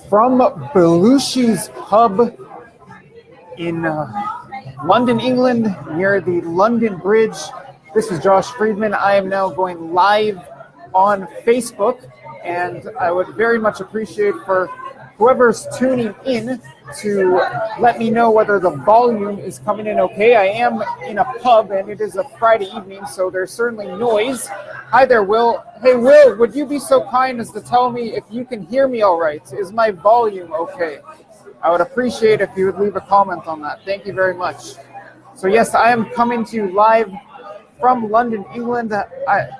From Belushi's Pub in London, England, near the London Bridge. This is Josh Friedman. I am now going live on Facebook, and I would very much appreciate for whoever's tuning in to let me know whether the volume is coming in okay. I am in a pub, and it is a Friday evening, so there's certainly noise. Hi there, Will. Hey, Will, would you be so kind as to tell me if you can hear me all right? Is my volume okay? I would appreciate if you would leave a comment on that. Thank you very much. So yes, I am coming to you live from London, England.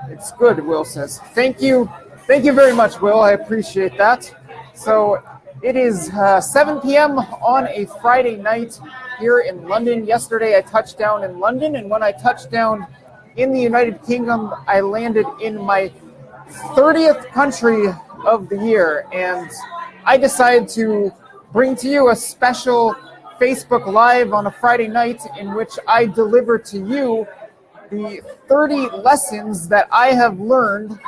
It's good, Will says. Thank you. Thank you very much, Will. I appreciate that. So it is 7 p.m. on a Friday night here in London. Yesterday I touched down in London, and when I touched down in the United Kingdom, I landed in my 30th country of the year, and I decided to bring to you a special Facebook Live on a Friday night in which I deliver to you the 30 lessons that I have learned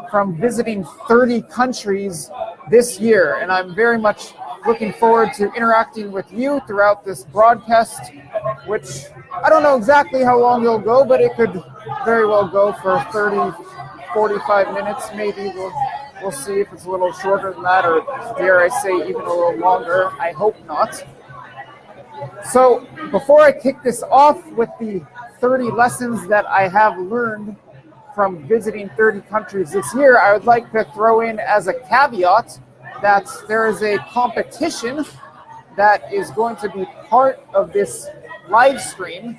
from visiting 30 countries this year. And I'm very much looking forward to interacting with you throughout this broadcast, which I don't know exactly how long it'll go, but it could very well go for 30, 45 minutes maybe. We'll see if it's a little shorter than that, or dare I say even a little longer. I hope not. So before I kick this off with the 30 lessons that I have learned from visiting 30 countries this year, I would like to throw in as a caveat that there is a competition that is going to be part of this live stream.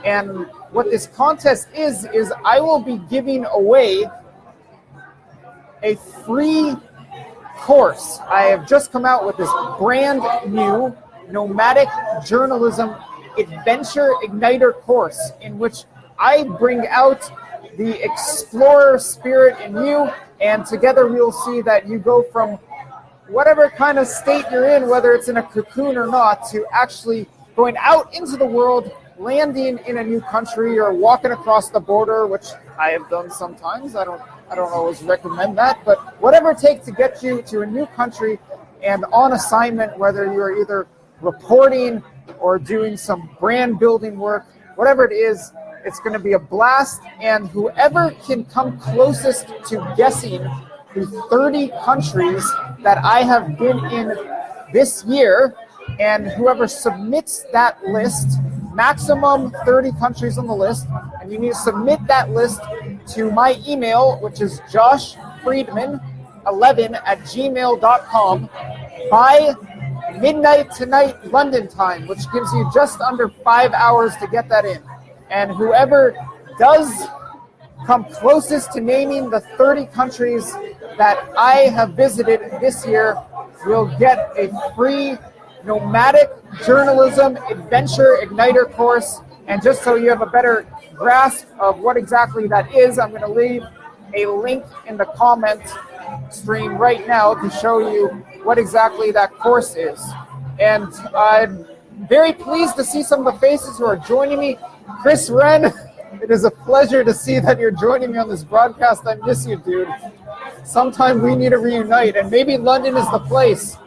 And what this contest is I will be giving away a free course. I have just come out with this brand new Nomadic Journalism Adventure Igniter course in which I bring out the explorer spirit in you, and together we'll see that you go from whatever kind of state you're in, whether it's in a cocoon or not, to actually going out into the world, landing in a new country, or walking across the border, which I have done sometimes. I don't always recommend that, but whatever it takes to get you to a new country and on assignment, whether you're either reporting or doing some brand building work, whatever it is, it's going to be a blast. And whoever can come closest to guessing the 30 countries that I have been in this year, and whoever submits that list, maximum 30 countries on the list, and you need to submit that list to my email, which is joshfriedman11@gmail.com by midnight tonight London time, which gives you just under 5 hours to get that in. And whoever does come closest to naming the 30 countries that I have visited this year will get a free Nomadic Journalism Adventure Igniter course. And just so you have a better grasp of what exactly that is, I'm going to leave a link in the comment stream right now to show you what exactly that course is. And I'm very pleased to see some of the faces who are joining me. Chris Wren, it is a pleasure to see that you're joining me on this broadcast. I miss you, dude. Sometime we need to reunite, and maybe London is the place.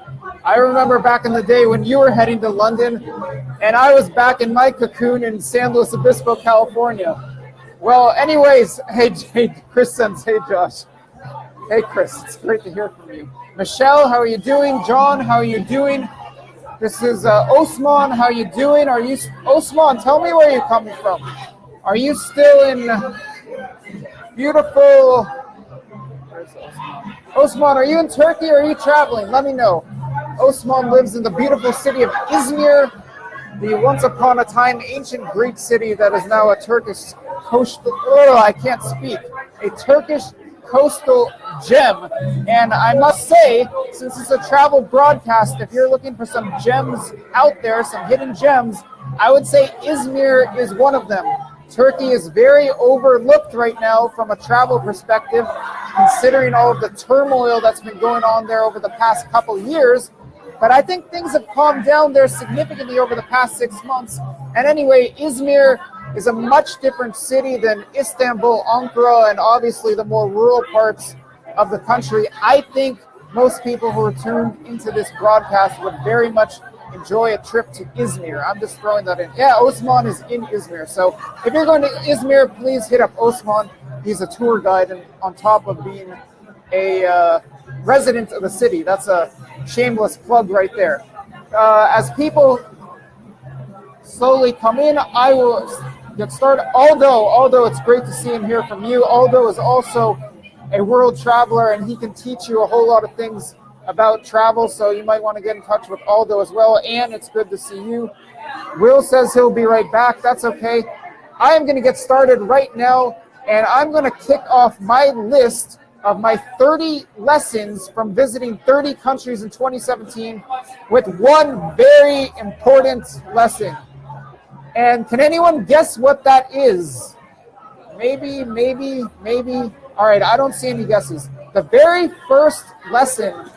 I remember back in the day when you were heading to London, and I was back in my cocoon in San Luis Obispo, California. Well, anyways, hey, Chris sends, hey, Josh. Hey, Chris, it's great to hear from you. Michelle, how are you doing? John, how are you doing? This is Osman, how are you doing? Osman, tell me where you're coming from. Are you still in beautiful... Where's Osman? Osman, are you in Turkey or are you traveling? Let me know. Osman lives in the beautiful city of Izmir, the once upon a time ancient Greek city that is now a Turkish coastal... Oh, I can't speak. A Turkish coastal gem. And I must say, since it's a travel broadcast, if you're looking for some gems out there, some hidden gems, I would say Izmir is one of them. Turkey is very overlooked right now from a travel perspective, considering all of the turmoil that's been going on there over the past couple of years. But I think things have calmed down there significantly over the past 6 months. And anyway, Izmir is a much different city than Istanbul, Ankara, and obviously the more rural parts of the country. I think most people who are tuned into this broadcast would very much enjoy a trip to Izmir. I'm just throwing that in. Yeah, Osman is in Izmir. So if you're going to Izmir, please hit up Osman. He's a tour guide, and on top of being a resident of the city. That's a shameless plug right there. As people slowly come in, I will get started. Although it's great to see and hear from you. Aldo is also a world traveler, and he can teach you a whole lot of things about travel, so you might want to get in touch with Aldo as well. And it's good to see you. Will says he'll be right back. That's okay. I am going to get started right now, and I'm going to kick off my list of my 30 lessons from visiting 30 countries in 2017 with one very important lesson. And can anyone guess what that is? Maybe. All right, I don't see any guesses. The very first lesson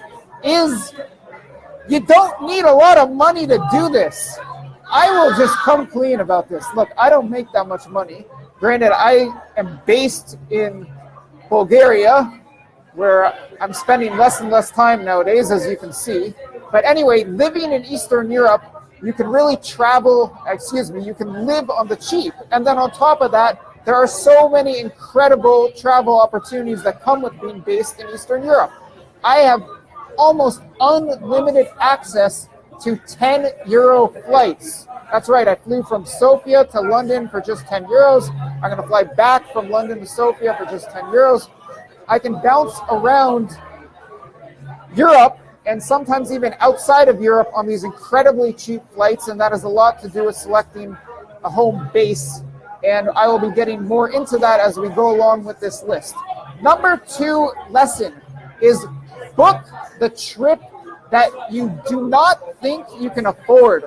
is you don't need a lot of money to do this. I will just come clean about this. Look, I don't make that much money. Granted, I am based in Bulgaria, where I'm spending less and less time nowadays, as you can see. But anyway, living in Eastern Europe, you can really you can live on the cheap. And then on top of that, there are so many incredible travel opportunities that come with being based in Eastern Europe. I have almost unlimited access to 10 euro flights. That's right, I flew from Sofia to London for just 10 euros. I'm going to fly back from London to Sofia for just 10 euros. I can bounce around Europe and sometimes even outside of Europe on these incredibly cheap flights, and that has a lot to do with selecting a home base. And I will be getting more into that as we go along with this list. Number 2 lesson is book the trip that you do not think you can afford.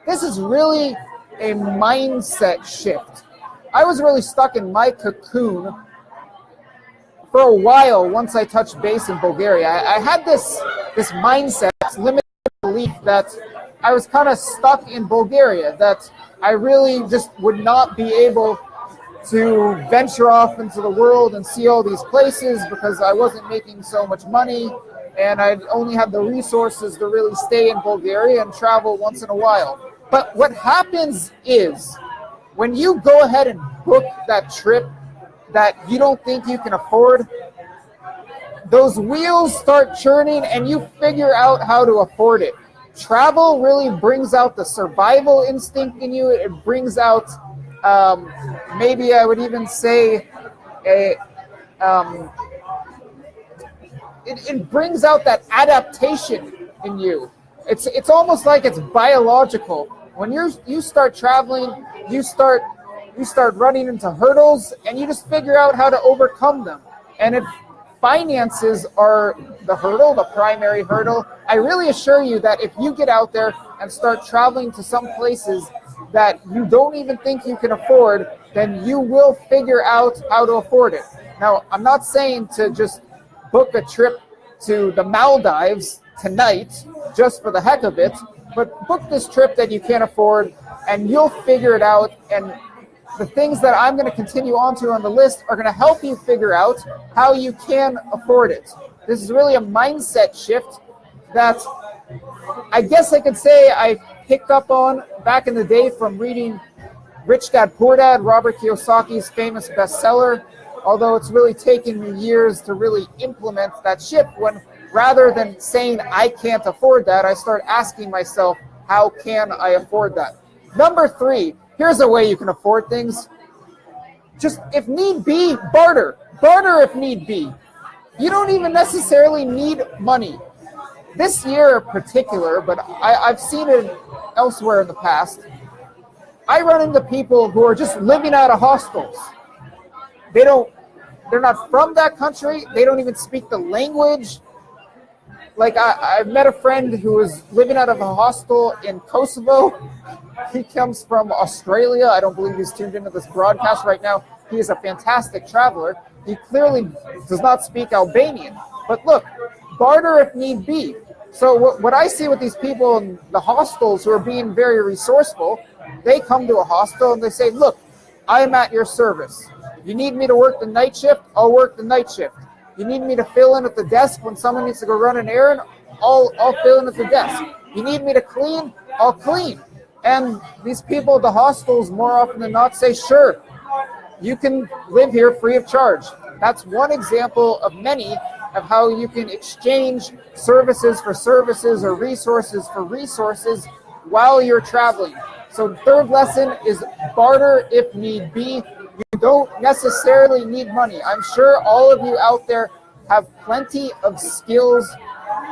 This is really a mindset shift. I was really stuck in my cocoon for a while once I touched base in Bulgaria. I had this mindset, this limited belief that I was kind of stuck in Bulgaria, that I really just would not be able to venture off into the world and see all these places because I wasn't making so much money and I only had the resources to really stay in Bulgaria and travel once in a while. But what happens is when you go ahead and book that trip that you don't think you can afford, those wheels start churning and you figure out how to afford it. Travel really brings out the survival instinct in you. It brings out, maybe I would even say, it brings out that adaptation in you. It's almost like it's biological. When you start traveling, you start running into hurdles, and you just figure out how to overcome them. And if finances are the hurdle, the primary hurdle, I really assure you that if you get out there and start traveling to some places that you don't even think you can afford, then you will figure out how to afford it. Now, I'm not saying to just book a trip to the Maldives tonight just for the heck of it, but book this trip that you can't afford and you'll figure it out. And the things that I'm going to continue on to on the list are going to help you figure out how you can afford it. This is really a mindset shift that I guess I could say I picked up on back in the day from reading Rich Dad Poor Dad, Robert Kiyosaki's famous bestseller, although it's really taken me years to really implement that shift when rather than saying I can't afford that, I start asking myself, how can I afford that? Number 3, here's a way you can afford things. Just, if need be, barter. Barter if need be. You don't even necessarily need money. This year in particular, but I've seen it elsewhere in the past, I run into people who are just living out of hostels. They're not from that country. They don't even speak the language. Like, I've met a friend who was living out of a hostel in Kosovo. He comes from Australia. I don't believe he's tuned into this broadcast right now. He is a fantastic traveler. He clearly does not speak Albanian. But look, barter if need be. So what I see with these people in the hostels who are being very resourceful, they come to a hostel and they say, look, I am at your service. You need me to work the night shift? I'll work the night shift. You need me to fill in at the desk when someone needs to go run an errand? I'll fill in at the desk. You need me to clean? I'll clean. And these people at the hostels more often than not say, sure, you can live here free of charge. That's one example of many of how you can exchange services for services or resources for resources while you're traveling. So the third lesson is barter if need be. You don't necessarily need money. I'm sure all of you out there have plenty of skills,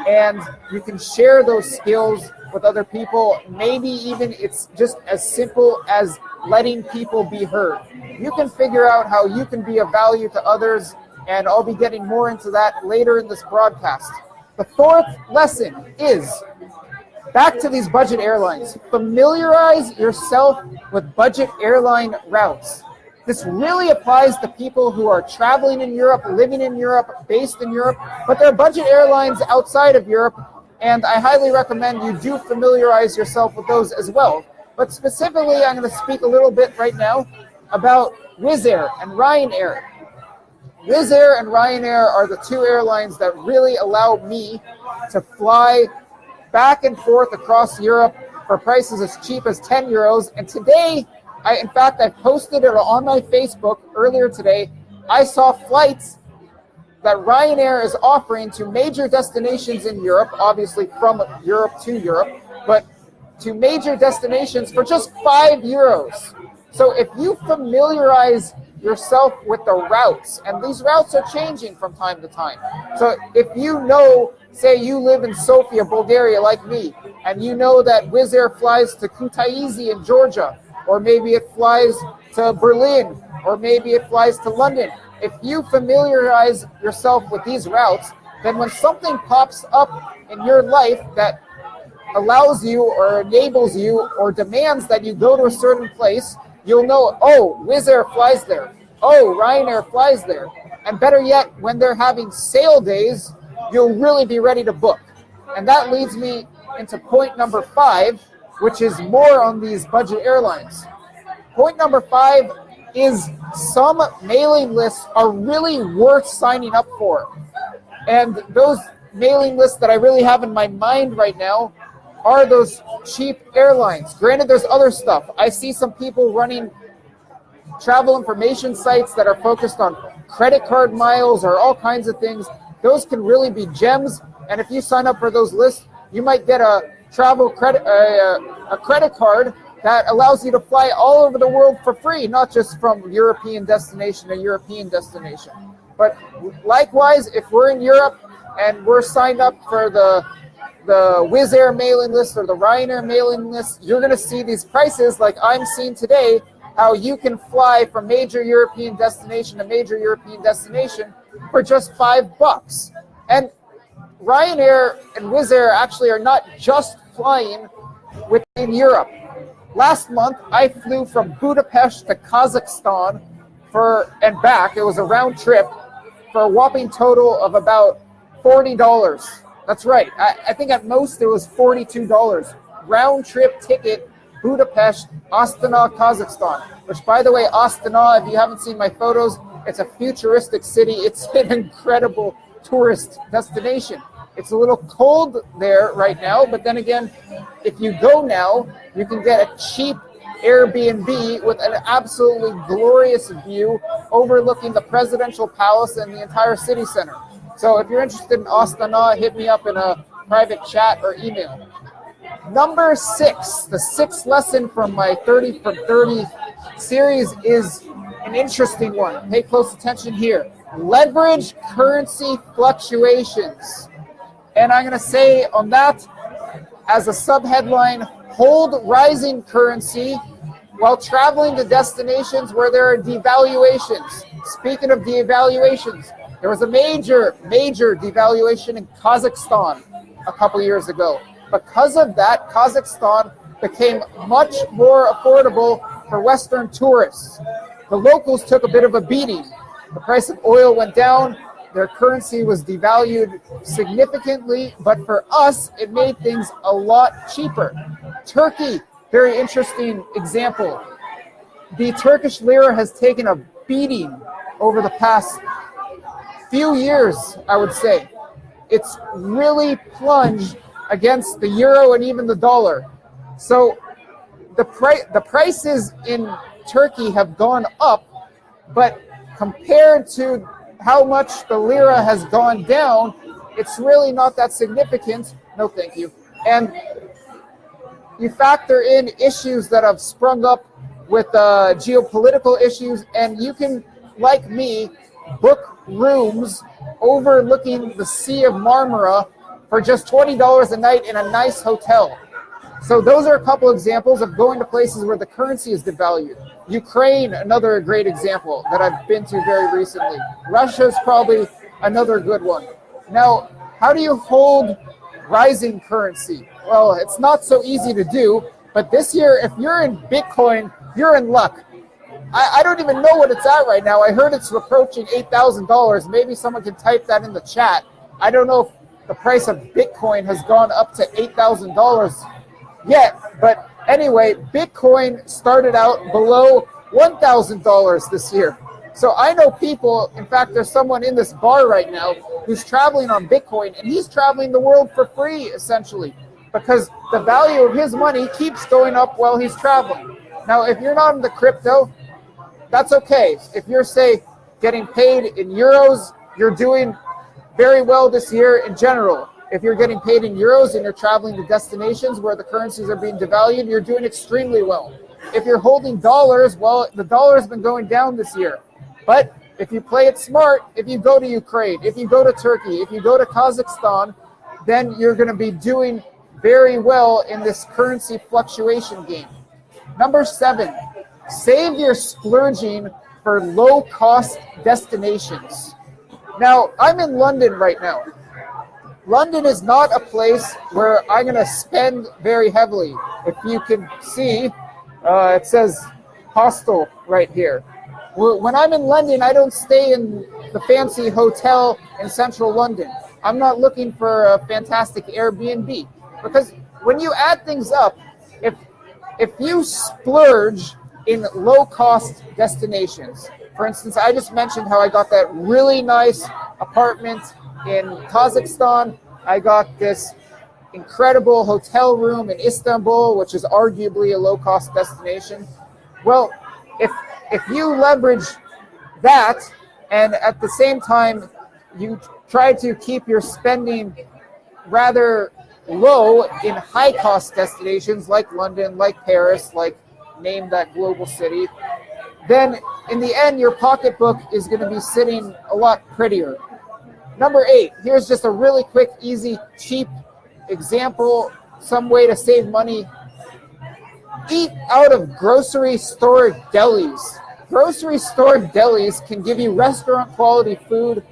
and you can share those skills with other people. Maybe even it's just as simple as letting people be heard. You can figure out how you can be of value to others, and I'll be getting more into that later in this broadcast. The fourth lesson is back to these budget airlines. Familiarize yourself with budget airline routes. This really applies to people who are traveling in Europe, living in Europe, based in Europe, but there are budget airlines outside of Europe, and I highly recommend you do familiarize yourself with those as well. But specifically, I'm going to speak a little bit right now about Wizz Air and Ryanair. Wizz Air and Ryanair are the two airlines that really allow me to fly back and forth across Europe for prices as cheap as 10 euros. And today, in fact, I posted it on my Facebook earlier today. I saw flights that Ryanair is offering to major destinations in Europe, obviously from Europe to Europe, but to major destinations for just 5 euros. So if you familiarize yourself with the routes, and these routes are changing from time to time. So if you know, say you live in Sofia, Bulgaria, like me, and you know that Wizz Air flies to Kutaisi in Georgia, or maybe it flies to Berlin, or maybe it flies to London. If you familiarize yourself with these routes, then when something pops up in your life that allows you or enables you or demands that you go to a certain place, you'll know, oh, Wizz Air flies there. Oh, Ryanair flies there. And better yet, when they're having sale days, you'll really be ready to book. And that leads me into point number 5, which is more on these budget airlines. Point number 5 is some mailing lists are really worth signing up for. And those mailing lists that I really have in my mind right now are those cheap airlines. Granted, there's other stuff. I see some people running travel information sites that are focused on credit card miles or all kinds of things. Those can really be gems. And if you sign up for those lists, you might get a travel credit, a credit card that allows you to fly all over the world for free, not just from European destination to European destination. But likewise, if we're in Europe and we're signed up for the Wizz Air mailing list or the Ryanair mailing list, you're going to see these prices like I'm seeing today, how you can fly from major European destination to major European destination for just $5. And Ryanair and Wizz Air actually are not just flying within Europe. Last month, I flew from Budapest to Kazakhstan and back. It was a round trip for a whopping total of about $40. That's right. I think at most it was $42. Round trip ticket, Budapest, Astana, Kazakhstan. Which, by the way, Astana, if you haven't seen my photos, it's a futuristic city. It's an incredible tourist destination. It's a little cold there right now, but then again, if you go now, you can get a cheap Airbnb with an absolutely glorious view overlooking the presidential palace and the entire city center. So if you're interested in Astana, hit me up in a private chat or email. Number 6, the 6th lesson from my 30 for 30 series is an interesting one. Pay close attention here. Leverage currency fluctuations. And I'm going to say on that, as a subheadline, hold rising currency while traveling to destinations where there are devaluations. Speaking of devaluations, there was a major devaluation in Kazakhstan a couple years ago. Because of that, Kazakhstan became much more affordable for Western tourists. The locals took a bit of a beating. The price of oil went down. Their currency was devalued significantly, but for us, it made things a lot cheaper. Turkey, very interesting example. The Turkish lira has taken a beating over the past few years, I would say, it's really plunged against the euro and even the dollar. So the prices in Turkey have gone up, but compared to how much the lira has gone down, it's really not that significant. No, thank you. And you factor in issues that have sprung up with geopolitical issues, and you can, like me, book rooms overlooking the Sea of Marmara for just $20 a night in a nice hotel. So those are a couple examples of going to places where the currency is devalued. Ukraine, another great example that I've been to very recently. Russia's probably another good one. Now, how do you hold rising currency? Well, it's not so easy to do, but this year, if you're in Bitcoin, you're in luck. I don't even know what it's at right now. I heard it's approaching $8,000. Maybe someone can type that in the chat. I don't know if the price of Bitcoin has gone up to $8,000 yet, but anyway, Bitcoin started out below $1,000 this year. So I know people, in fact, there's someone in this bar right now who's traveling on Bitcoin, and he's traveling the world for free, essentially, because the value of his money keeps going up while he's traveling. Now, if you're not into crypto, that's okay. If you're, say, getting paid in euros, you're doing very well this year in general. If you're getting paid in euros and you're traveling to destinations where the currencies are being devalued, you're doing extremely well. If you're holding dollars, well, the dollar has been going down this year. But if you play it smart, if you go to Ukraine, if you go to Turkey, if you go to Kazakhstan, then you're going to be doing very well in this currency fluctuation game. Number 7, save your splurging for low-cost destinations. Now, I'm in London right now. London is not a place where I'm going to spend very heavily. If you can see, it says hostel right here. When I'm in London, I don't stay in the fancy hotel in central London. I'm not looking for a fantastic Airbnb. Because when you add things up, if you splurge in low-cost destinations, for instance, I just mentioned how I got that really nice apartment in Kazakhstan. I got this incredible hotel room in Istanbul, which is arguably a low-cost destination. Well, if you leverage that, and at the same time you try to keep your spending rather low in high-cost destinations like London, like Paris, like name that global city, then in the end your pocketbook is going to be sitting a lot prettier. Number 8, here's just a really quick, easy, cheap example, some way to save money. Eat out of grocery store delis. Grocery store delis can give you restaurant quality food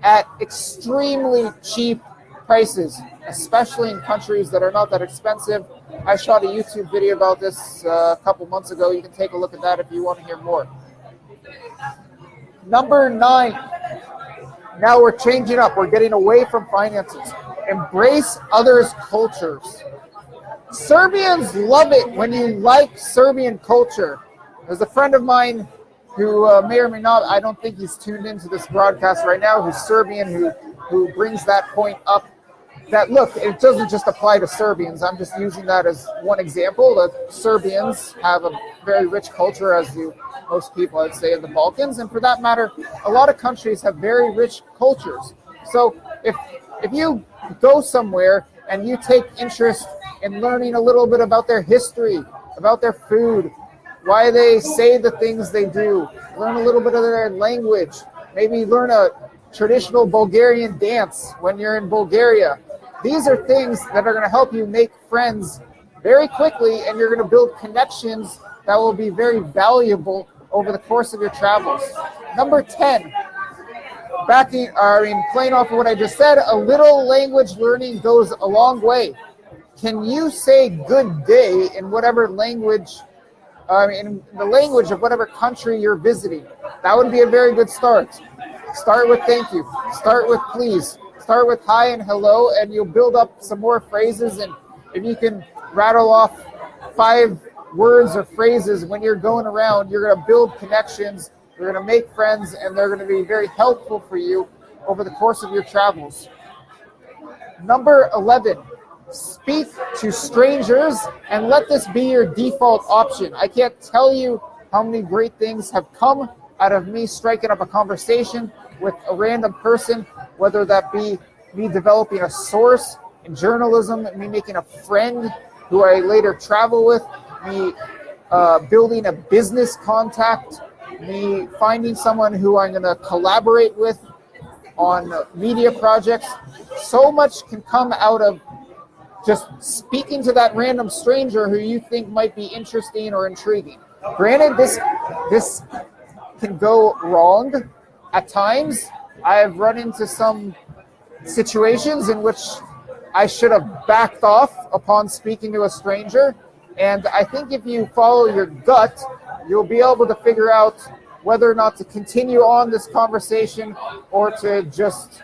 at extremely cheap prices, especially in countries that are not that expensive. I shot a YouTube video about this a couple months ago. You can take a look at that if you want to hear more. Number 9. Now we're changing up. We're getting away from finances. Embrace others' cultures. Serbians love it when you like Serbian culture. There's a friend of mine who may or may not, I don't think he's tuned into this broadcast right now, who's Serbian, who brings that point up. That, look, it doesn't just apply to Serbians. I'm just using that as one example. That Serbians have a very rich culture, as do most people, I'd say, in the Balkans. And for that matter, a lot of countries have very rich cultures. So if you go somewhere and you take interest in learning a little bit about their history, about their food, why they say the things they do, learn a little bit of their language, maybe learn a traditional Bulgarian dance when you're in Bulgaria. These are things that are going to help you make friends very quickly, and you're going to build connections that will be very valuable over the course of your travels. Number 10, playing off of what I just said, a little language learning goes a long way. Can you say good day in whatever language, in the language of whatever country you're visiting? That would be a very good start. Start with thank you. Start with please. Start with hi and hello, and you'll build up some more phrases. And if you can rattle off 5 words or phrases when you're going around, you're going to build connections, you're going to make friends, and they're going to be very helpful for you over the course of your travels. Number 11, speak to strangers and let this be your default option. I can't tell you how many great things have come out of me striking up a conversation with a random person, whether that be me developing a source in journalism, me making a friend who I later travel with, me building a business contact, me finding someone who I'm going to collaborate with on media projects. So much can come out of just speaking to that random stranger who you think might be interesting or intriguing. Granted, this can go wrong at times. I've run into some situations in which I should have backed off upon speaking to a stranger. And I think if you follow your gut, you'll be able to figure out whether or not to continue on this conversation or to just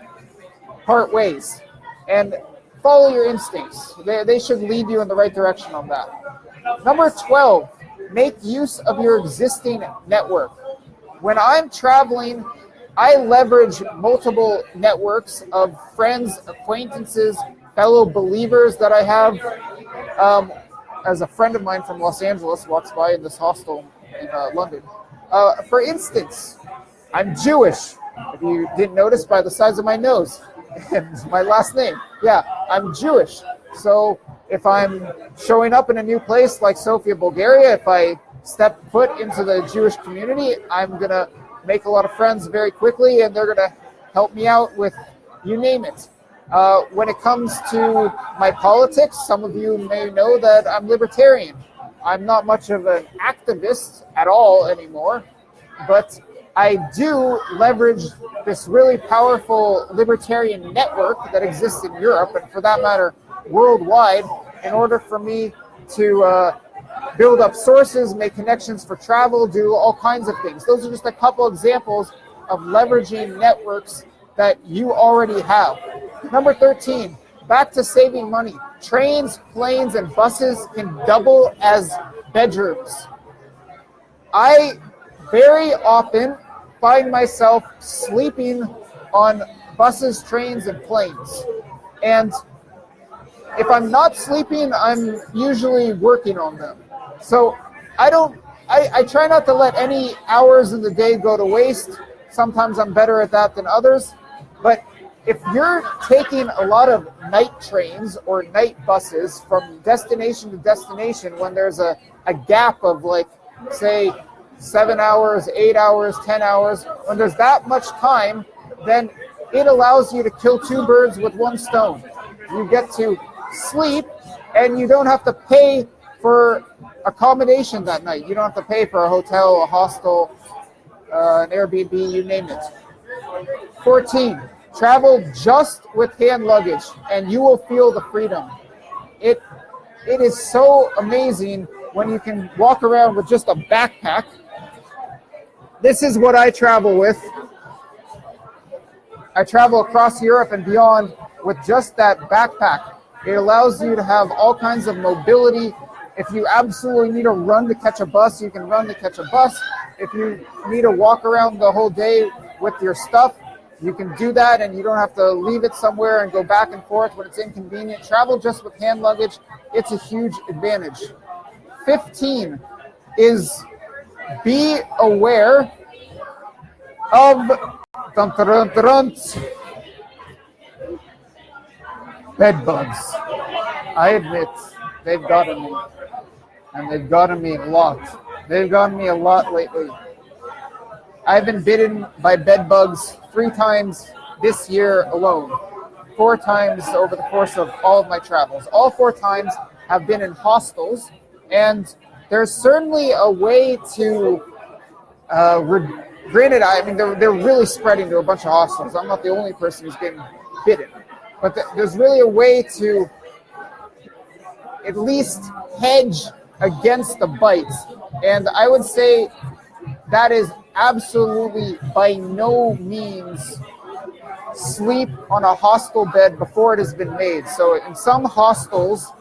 part ways. And follow your instincts. They should lead you in the right direction on that. Number 12, make use of your existing network. When I'm traveling, I leverage multiple networks of friends, acquaintances, fellow believers that I have. As a friend of mine from Los Angeles walks by in this hostel in London. For instance, I'm Jewish. If you didn't notice by the size of my nose and my last name. Yeah, I'm Jewish. So if I'm showing up in a new place like Sofia, Bulgaria, if I step foot into the Jewish community, I'm going to make a lot of friends very quickly, and they're going to help me out with you name it. When it comes to my politics, some of you may know that I'm libertarian. I'm not much of an activist at all anymore, but I do leverage this really powerful libertarian network that exists in Europe, and for that matter, worldwide, in order for me to build up sources, make connections for travel, do all kinds of things. Those are just a couple examples of leveraging networks that you already have. Number 13, back to saving money. Trains, planes, and buses can double as bedrooms. I very often find myself sleeping on buses, trains, and planes. And if I'm not sleeping, I'm usually working on them. So I try not to let any hours in the day go to waste. Sometimes I'm better at that than others. But if you're taking a lot of night trains or night buses from destination to destination when there's a gap of, like, say, 7 hours, 8 hours, 10 hours, when there's that much time, then it allows you to kill two birds with one stone. You get to sleep, and you don't have to pay for accommodation that night. You don't have to pay for a hotel, a hostel, an Airbnb, you name it. 14, travel just with hand luggage, and you will feel the freedom. It is so amazing when you can walk around with just a backpack. This is what I travel with. I travel across Europe and beyond with just that backpack. It allows you to have all kinds of mobility. If you absolutely need to run to catch a bus, you can run to catch a bus. If you need to walk around the whole day with your stuff, you can do that, and you don't have to leave it somewhere and go back and forth when it's inconvenient. Travel just with hand luggage. It's a huge advantage. 15 is be aware of bed bugs. I admit they've gotten me, and they've gotten me a lot. They've gotten me a lot lately. I've been bitten by bed bugs 3 times this year alone. 4 times over the course of all of my travels. All 4 times have been in hostels, and there's certainly a way to, granted, I mean, they're really spreading to a bunch of hostels. I'm not the only person who's getting bitten. But there's really a way to at least hedge against the bites. And I would say that is absolutely by no means sleep on a hostel bed before it has been made. So in some hostels,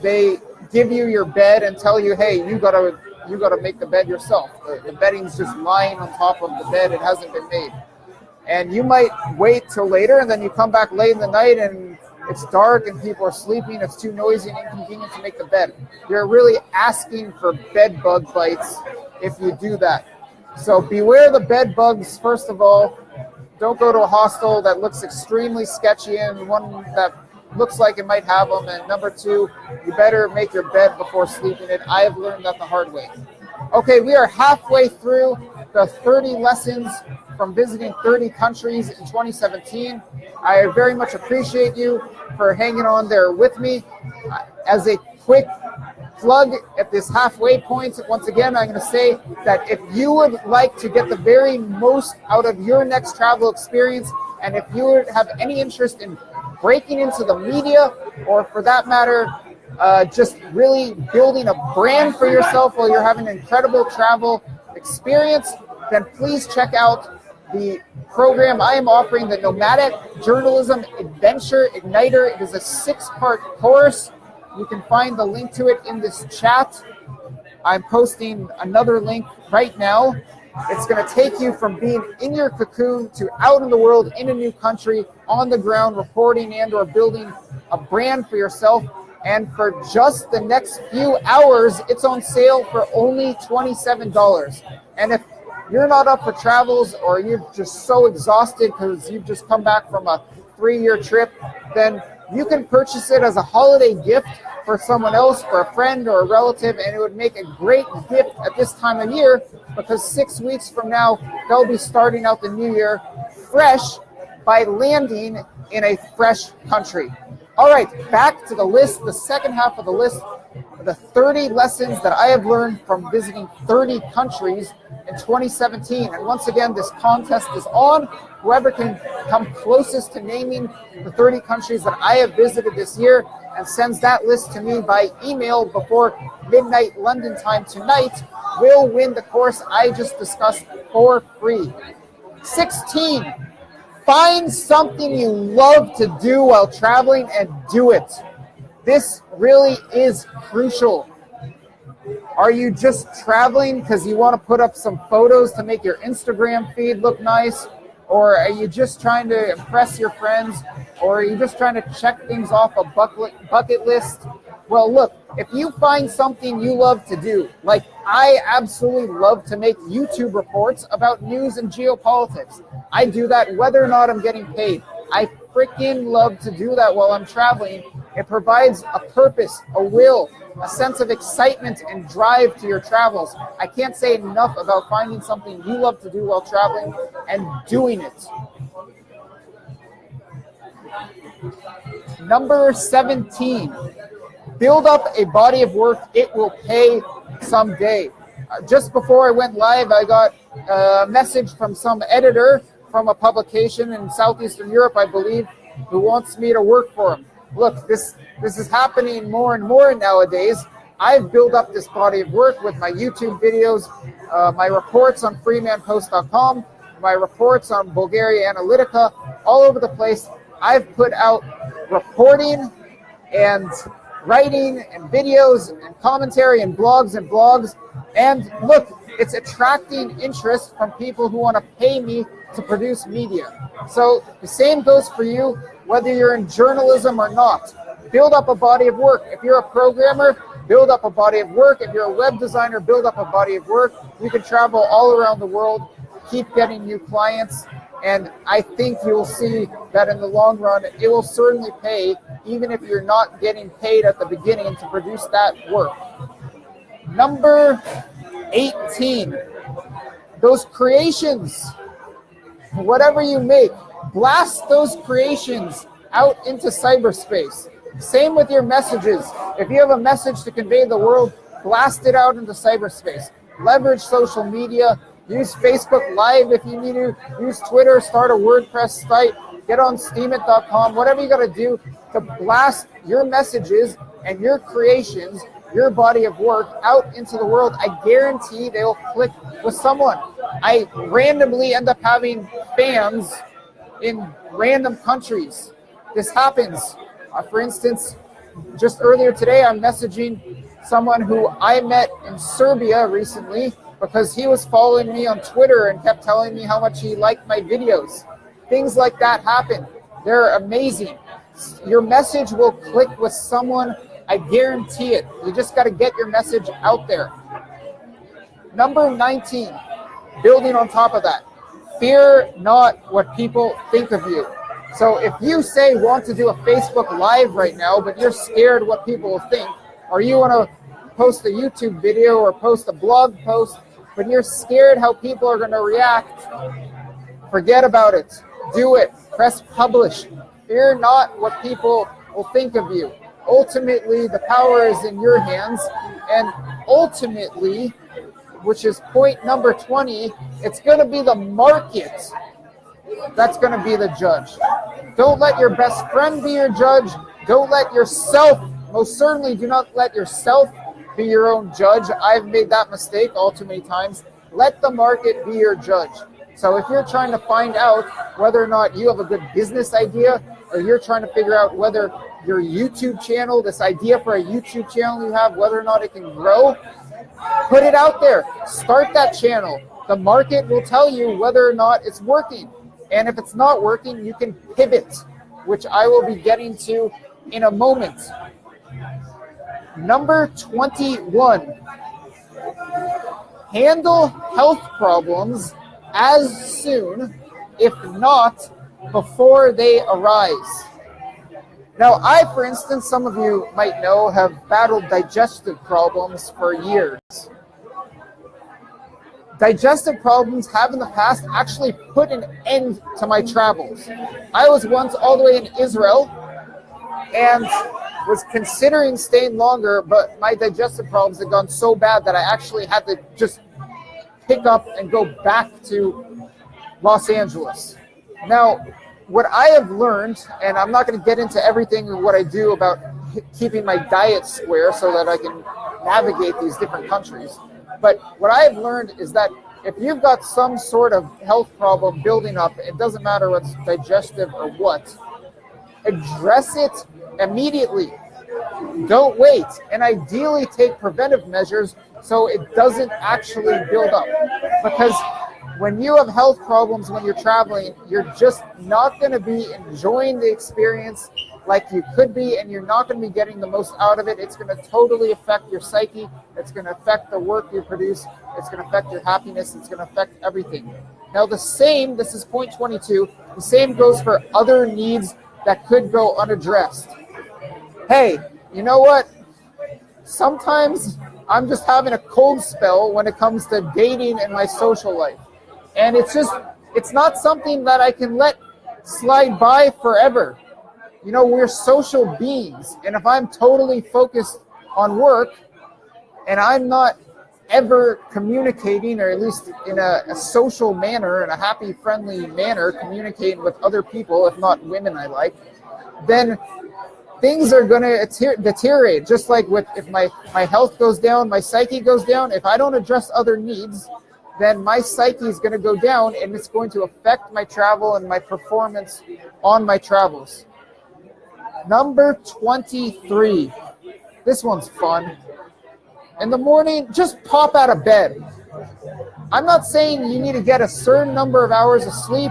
they give you your bed and tell you, hey, you gotta make the bed yourself. The bedding's just lying on top of the bed. It hasn't been made. And you might wait till later, and then you come back late in the night and it's dark and people are sleeping, it's too noisy and inconvenient to make the bed. You're really asking for bed bug bites if you do that. So beware the bed bugs, first of all. Don't go to a hostel that looks extremely sketchy and one that looks like it might have them. And number two, you better make your bed before sleeping it. I have learned that the hard way. Okay, we are halfway through the 30 lessons from visiting 30 countries in 2017. I very much appreciate you for hanging on there with me. As a quick plug at this halfway point, once again, I'm going to say that if you would like to get the very most out of your next travel experience, and if you would have any interest in breaking into the media, or for that matter, just really building a brand for yourself while you're having an incredible travel experience, then please check out the program I am offering, the Nomadic Journalism Adventure Igniter. It is a 6-part course. You can find the link to it in this chat. I'm posting another link right now. It's going to take you from being in your cocoon to out in the world, in a new country, on the ground, reporting and or building a brand for yourself. And for just the next few hours, it's on sale for only $27. And if you're not up for travels, or you're just so exhausted because you've just come back from a 3-year trip, then you can purchase it as a holiday gift for someone else, for a friend or a relative, and it would make a great gift at this time of year, because 6 weeks from now, they'll be starting out the new year fresh by landing in a fresh country. All right, back to the list, the second half of the list, the 30 lessons that I have learned from visiting 30 countries in 2017. And once again, this contest is on. Whoever can come closest to naming the 30 countries that I have visited this year and sends that list to me by email before midnight London time tonight will win the course I just discussed for free. 16. Find something you love to do while traveling and do it. This really is crucial. Are you just traveling because you want to put up some photos to make your Instagram feed look nice? Or are you just trying to impress your friends? Or are you just trying to check things off a bucket list? Well, look, if you find something you love to do, like I absolutely love to make YouTube reports about news and geopolitics. I do that whether or not I'm getting paid. I freaking love to do that while I'm traveling. It provides a purpose, a will, a sense of excitement and drive to your travels. I can't say enough about finding something you love to do while traveling and doing it. Number 17, build up a body of work. It will pay someday. Just before I went live, I got a message from some editor from a publication in Southeastern Europe, I believe, who wants me to work for him. Look, this is happening more and more nowadays. I've built up this body of work with my YouTube videos, my reports on freemanpost.com, my reports on Bulgaria Analytica, all over the place. I've put out reporting and writing and videos and commentary and blogs. And look, it's attracting interest from people who want to pay me to produce media. So the same goes for you, whether you're in journalism or not. Build up a body of work. If you're a programmer, build up a body of work. If you're a web designer, build up a body of work. You can travel all around the world, keep getting new clients, and I think you'll see that in the long run, it will certainly pay, even if you're not getting paid at the beginning to produce that work. Number 18, those creations, whatever you make, blast those creations out into cyberspace. Same with your messages. If you have a message to convey to the world, blast it out into cyberspace. Leverage social media. Use Facebook Live if you need to. Use Twitter. Start a WordPress site. Get on Steemit.com. Whatever you got to do to blast your messages and your creations, your body of work out into the world. I guarantee they'll click with someone. I randomly end up having fans in random countries. This happens. For instance, just earlier today, I'm messaging someone who I met in Serbia recently because he was following me on Twitter and kept telling me how much he liked my videos. things like that happen. They're amazing. Your message will click with someone, I guarantee it. You just got to get your message out there. Number 19, building on top of that, fear not what people think of you. So if you say want to do a Facebook Live right now, but you're scared what people will think, or you want to post a YouTube video or post a blog post, but you're scared how people are going to react, forget about it. Do it. Press publish. Fear not what people will think of you. Ultimately, the power is in your hands, and ultimately, which is point number 20, it's going to be the market that's going to be the judge. Don't let your best friend be your judge. Don't let yourself, most certainly do not let yourself be your own judge. I've made that mistake all too many times. Let the market be your judge. So if you're trying to find out whether or not you have a good business idea, or you're trying to figure out whether your YouTube channel, this idea for a YouTube channel you have, whether or not it can grow, put it out there. Start that channel. The market will tell you whether or not it's working. And if it's not working, you can pivot, which I will be getting to in a moment. Number 21, handle health problems as soon, if not before they arise. Now, I, for instance, some of you might know, have battled digestive problems for years. Digestive problems have in the past actually put an end to my travels. I was once all the way in Israel and was considering staying longer, but my digestive problems had gone so bad that I actually had to just pick up and go back to Los Angeles. Now, what I have learned, and I'm not going to get into everything of what I do about keeping my diet square so that I can navigate these different countries, but what I have learned is that if you've got some sort of health problem building up, it doesn't matter what's digestive or what, address it immediately. Don't wait, and ideally take preventive measures so it doesn't actually build up. Because when you have health problems when you're traveling, you're just not going to be enjoying the experience like you could be, and you're not going to be getting the most out of it. It's going to totally affect your psyche. It's going to affect the work you produce. It's going to affect your happiness. It's going to affect everything. Now the same, this is point 22, the same goes for other needs that could go unaddressed. Hey, you know what? Sometimes I'm just having a cold spell when it comes to dating and my social life. And it's not something that I can let slide by forever. You know, we're social beings, and if I'm totally focused on work and I'm not ever communicating, or at least in a social manner, in a happy, friendly manner, communicating with other people, if not women I like, then things are going to deteriorate. Just like if my health goes down, my psyche goes down. If I don't address other needs, then my psyche is going to go down, and it's going to affect my travel and my performance on my travels. Number 23. This one's fun. In the morning, just pop out of bed. I'm not saying you need to get a certain number of hours of sleep.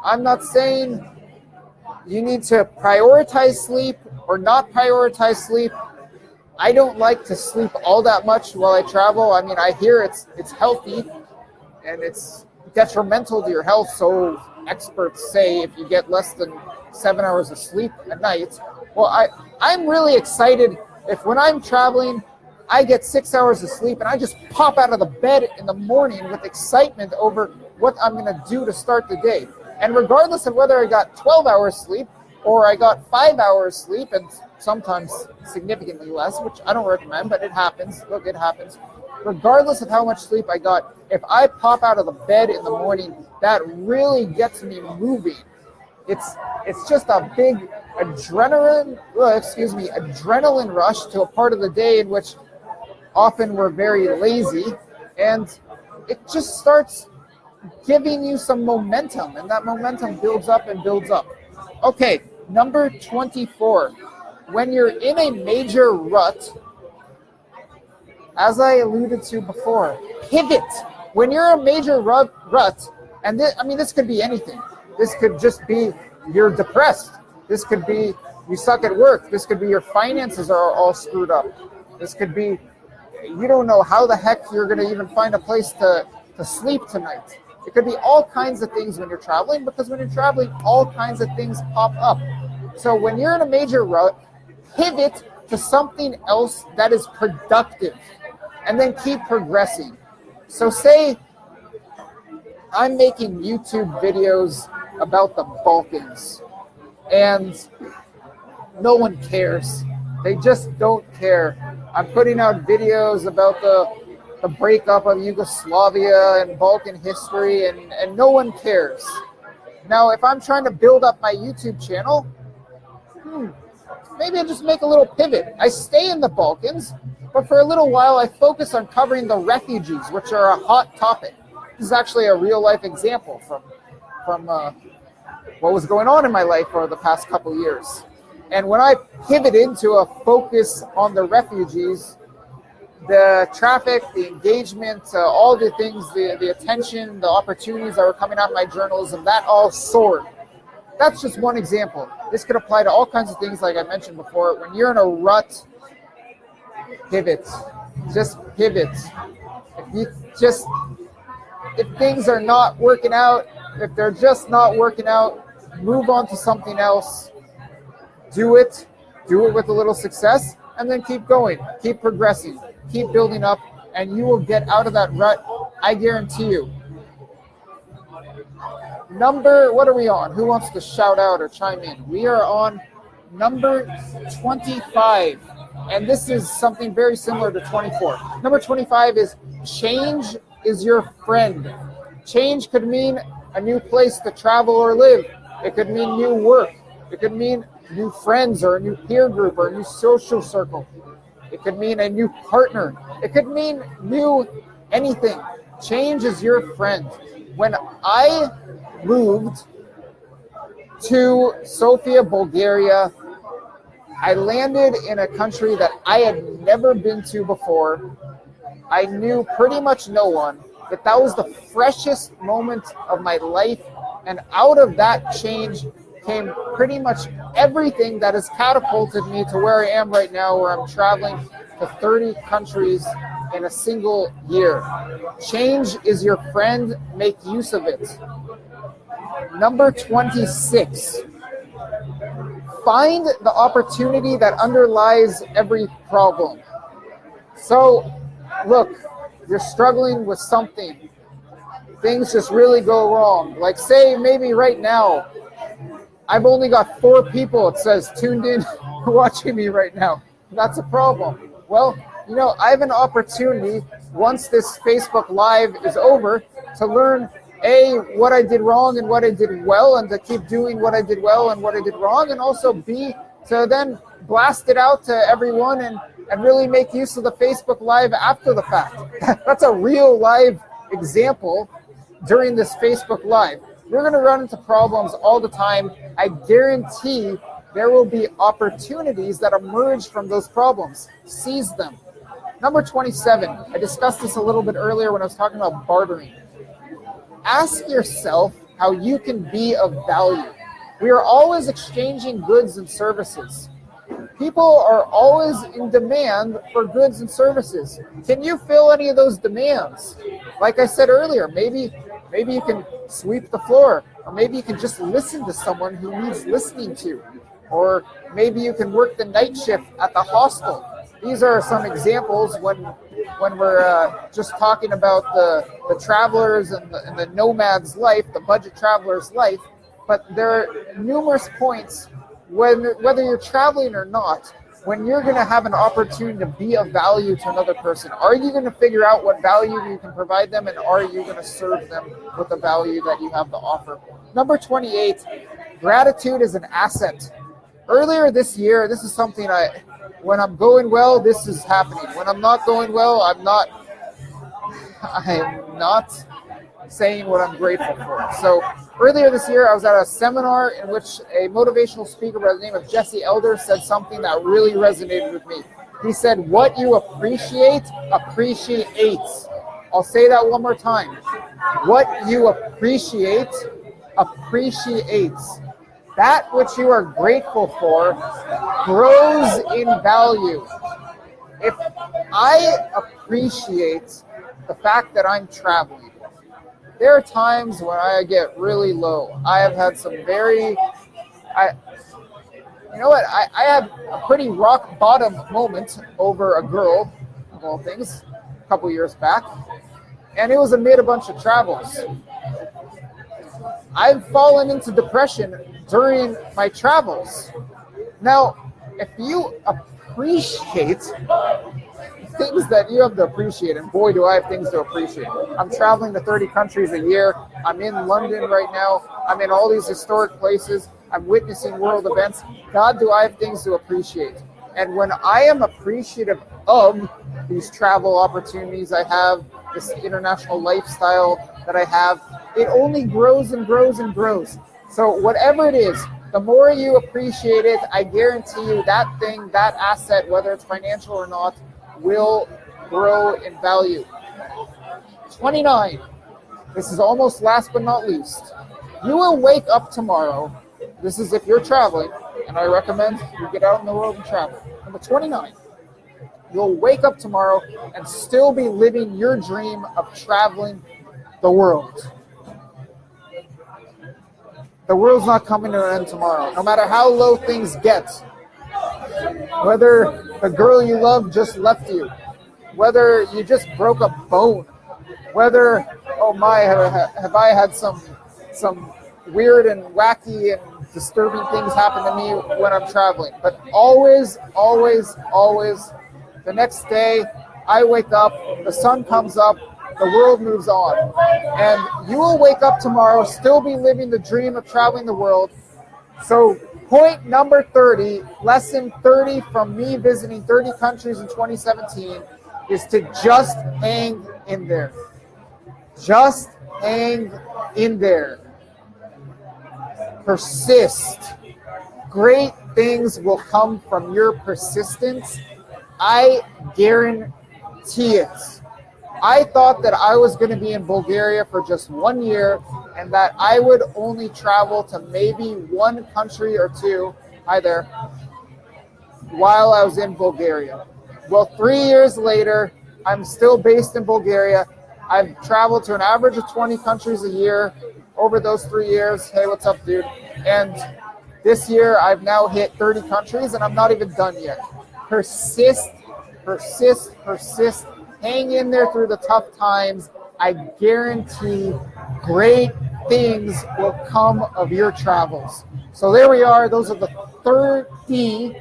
I'm not saying you need to prioritize sleep or not prioritize sleep. I don't like to sleep all that much while I travel. I mean, I hear it's healthy and it's detrimental to your health, so experts say if you get less than 7 hours of sleep at night. Well, I'm really excited if when I'm traveling, I get 6 hours of sleep and I just pop out of the bed in the morning with excitement over what I'm going to do to start the day. And regardless of whether I got 12 hours sleep or I got 5 hours sleep, and sometimes significantly less, which I don't recommend, but it happens. Look, it happens. Regardless of how much sleep I got, if I pop out of the bed in the morning, that really gets me moving. It's just a big adrenaline rush to a part of the day in which often we're very lazy, and it just starts giving you some momentum, and that momentum builds up and builds up. Okay, number 24. When you're in a major rut, as I alluded to before, pivot. When you're in a major rut, and this could be anything. This could just be you're depressed. This could be you suck at work. This could be your finances are all screwed up. This could be you don't know how the heck you're going to even find a place to sleep tonight. It could be all kinds of things when you're traveling, because when you're traveling, all kinds of things pop up. So when you're in a major rut, pivot to something else that is productive and then keep progressing. So say I'm making YouTube videos about the Balkans and no one cares. They just don't care. I'm putting out videos about the breakup of Yugoslavia and Balkan history, and no one cares. Now, if I'm trying to build up my YouTube channel, maybe I just make a little pivot. I stay in the Balkans, but for a little while I focus on covering the refugees, which are a hot topic. This is actually a real-life example from what was going on in my life for the past couple years. And when I pivot into a focus on the refugees, the traffic, the engagement, all the things, the attention, the opportunities that were coming out of my journalism, that all soared. That's just one example. This could apply to all kinds of things like I mentioned before. When you're in a rut, pivot. Just pivot. If things are not working out, if they're just not working out, move on to something else. Do it with a little success, and then keep going, keep progressing, keep building up, and you will get out of that rut, I guarantee you. What are we on? Who wants to shout out or chime in? We are on number 25, and this is something very similar to 24. Number 25 is change is your friend. Change could mean a new place to travel or live. It could mean new work. It could mean new friends or a new peer group or a new social circle. It could mean a new partner. It could mean new anything. Change is your friend. When I moved to Sofia, Bulgaria, I landed in a country that I had never been to before. I knew pretty much no one. That was the freshest moment of my life. And out of that change came pretty much everything that has catapulted me to where I am right now, where I'm traveling to 30 countries in a single year. Change is your friend. Make use of it. Number 26. Find the opportunity that underlies every problem. So, look, you're struggling with something. Things just really go wrong. Like say maybe right now, I've only got 4 people, it says, tuned in watching me right now. That's a problem. Well, I have an opportunity once this Facebook Live is over to learn, A, what I did wrong and what I did well, and to keep doing what I did well and what I did wrong, and also B, to then blast it out to everyone and really make use of the Facebook Live after the fact. That's a real live example during this Facebook Live. We're going to run into problems all the time. I guarantee there will be opportunities that emerge from those problems. Seize them. Number 27. I discussed this a little bit earlier when I was talking about bartering. Ask yourself how you can be of value. We are always exchanging goods and services. People are always in demand for goods and services. Can you fill any of those demands? Like I said earlier, maybe you can sweep the floor, or maybe you can just listen to someone who needs listening to, or maybe you can work the night shift at the hostel. These are some examples when we're just talking about the travelers and the nomad's life, the budget traveler's life. But there are numerous points whether you're traveling or not, when you're going to have an opportunity to be of value to another person. Are you going to figure out what value you can provide them, and are you going to serve them with the value that you have to offer? Number 28, gratitude is an asset. Earlier this year, this is something when I'm going well, this is happening. When I'm not going well, I'm not saying what I'm grateful for. So earlier this year, I was at a seminar in which a motivational speaker by the name of Jesse Elder said something that really resonated with me. He said, what you appreciate, appreciates. I'll say that one more time. What you appreciate, appreciates. That which you are grateful for grows in value. If I appreciate the fact that I'm traveling, there are times when I get really low. I have had some I had a pretty rock bottom moment over a girl, of all things, a couple years back, and it was amid a bunch of travels. I've fallen into depression during my travels. Now, if you appreciate things that you have to appreciate, and boy, do I have things to appreciate. I'm traveling to 30 countries a year. I'm in London right now. I'm in all these historic places. I'm witnessing world events. God, do I have things to appreciate. And when I am appreciative of these travel opportunities I have, this international lifestyle that I have, it only grows and grows and grows. So whatever it is, the more you appreciate it, I guarantee you that thing, that asset, whether it's financial or not, will grow in value. 29. This is almost last but not least. You will wake up tomorrow. This is if you're traveling, and I recommend you get out in the world and travel. Number 29. You'll wake up tomorrow and still be living your dream of traveling the world. The world's not coming to an end tomorrow, no matter how low things get. Whether the girl you love just left you, whether you just broke a bone, whether, oh my, have I had some weird and wacky and disturbing things happen to me when I'm traveling. But always, always, always, the next day, I wake up, the sun comes up, the world moves on. And you will wake up tomorrow, still be living the dream of traveling the world. So point number 30, lesson 30 from me visiting 30 countries in 2017 is to just hang in there. Just hang in there. Persist. Great things will come from your persistence. I guarantee it. I thought that I was going to be in Bulgaria for just 1 year and that I would only travel to maybe one country or two, hi there, while I was in Bulgaria. Well, 3 years later, I'm still based in Bulgaria. I've traveled to an average of 20 countries a year over those 3 years. Hey, what's up, dude? And this year, I've now hit 30 countries, and I'm not even done yet. Persist, persist, persist. Hang in there through the tough times. I guarantee great things will come of your travels. So there we are. Those are the 30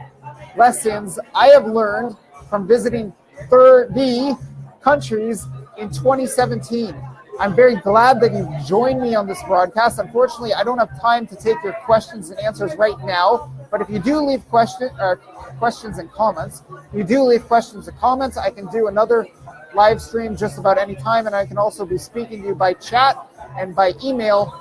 lessons I have learned from visiting 30 countries in 2017. I'm very glad that you joined me on this broadcast. Unfortunately, I don't have time to take your questions and answers right now. But if you do leave questions and comments, I can do another live stream just about any time, and I can also be speaking to you by chat and by email.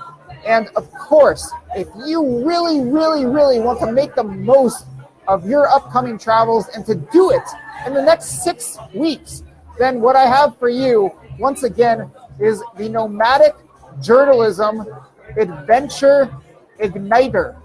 And of course, if you really, really, really want to make the most of your upcoming travels and to do it in the next 6 weeks, then what I have for you, once again, is the Nomadic Journalism Adventure Igniter.